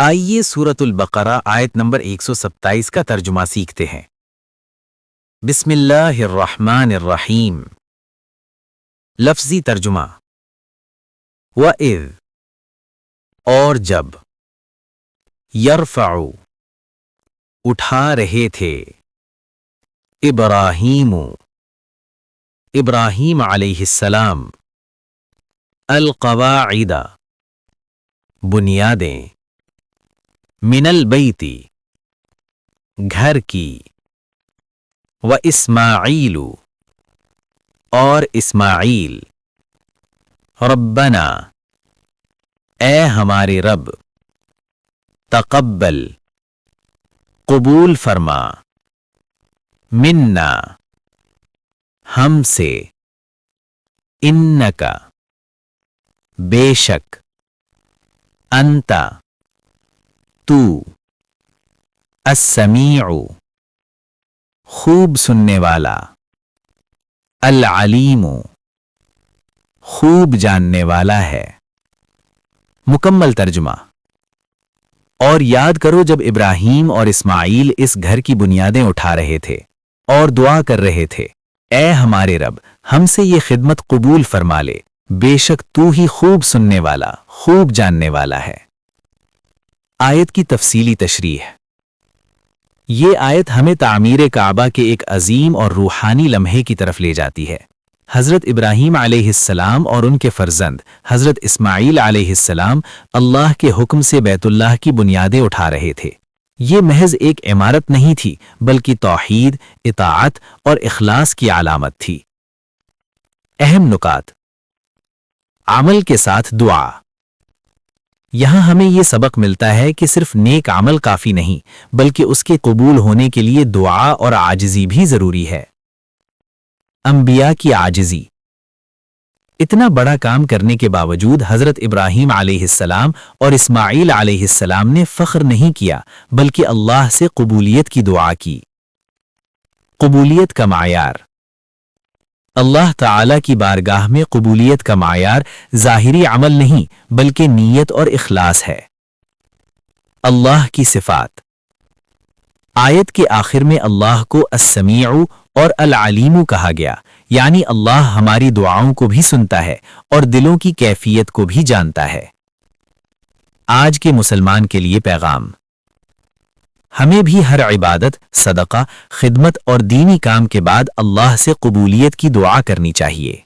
آئیے سورۃ البقرہ آیت نمبر 127 کا ترجمہ سیکھتے ہیں۔ بسم اللہ الرحمن الرحیم۔ لفظی ترجمہ۔ وَإِذْ اور جب، یرفع اٹھا رہے تھے، ابراہیم علیہ السلام، القواعد بنیادیں، من البیت گھر کی، واسماعیل اور اسماعیل، ربنا اے ہمارے رب، تقبل قبول فرما، منا ہم سے، انکا بے شک، انتا تو، السمیع خوب سننے والا، العلیم خوب جاننے والا ہے۔ مکمل ترجمہ۔ اور یاد کرو جب ابراہیم اور اسماعیل اس گھر کی بنیادیں اٹھا رہے تھے اور دعا کر رہے تھے، اے ہمارے رب، ہم سے یہ خدمت قبول فرما لے، بے شک تو ہی خوب سننے والا، خوب جاننے والا ہے۔ آیت کی تفصیلی تشریح۔ یہ آیت ہمیں تعمیر کعبہ کے ایک عظیم اور روحانی لمحے کی طرف لے جاتی ہے۔ حضرت ابراہیم علیہ السلام اور ان کے فرزند حضرت اسماعیل علیہ السلام اللہ کے حکم سے بیت اللہ کی بنیادیں اٹھا رہے تھے۔ یہ محض ایک عمارت نہیں تھی بلکہ توحید، اطاعت اور اخلاص کی علامت تھی۔ اہم نکات۔ عمل کے ساتھ دعا۔ یہاں ہمیں یہ سبق ملتا ہے کہ صرف نیک عمل کافی نہیں بلکہ اس کے قبول ہونے کے لیے دعا اور عاجزی بھی ضروری ہے۔ انبیاء کی عاجزی۔ اتنا بڑا کام کرنے کے باوجود حضرت ابراہیم علیہ السلام اور اسماعیل علیہ السلام نے فخر نہیں کیا بلکہ اللہ سے قبولیت کی دعا کی۔ قبولیت کا معیار۔ اللہ تعالیٰ کی بارگاہ میں قبولیت کا معیار ظاہری عمل نہیں بلکہ نیت اور اخلاص ہے۔ اللہ کی صفات۔ آیت کے آخر میں اللہ کو السمیع اور العلیم کہا گیا، یعنی اللہ ہماری دعاؤں کو بھی سنتا ہے اور دلوں کی کیفیت کو بھی جانتا ہے۔ آج کے مسلمان کے لیے پیغام۔ ہمیں بھی ہر عبادت، صدقہ، خدمت اور دینی کام کے بعد اللہ سے قبولیت کی دعا کرنی چاہیے۔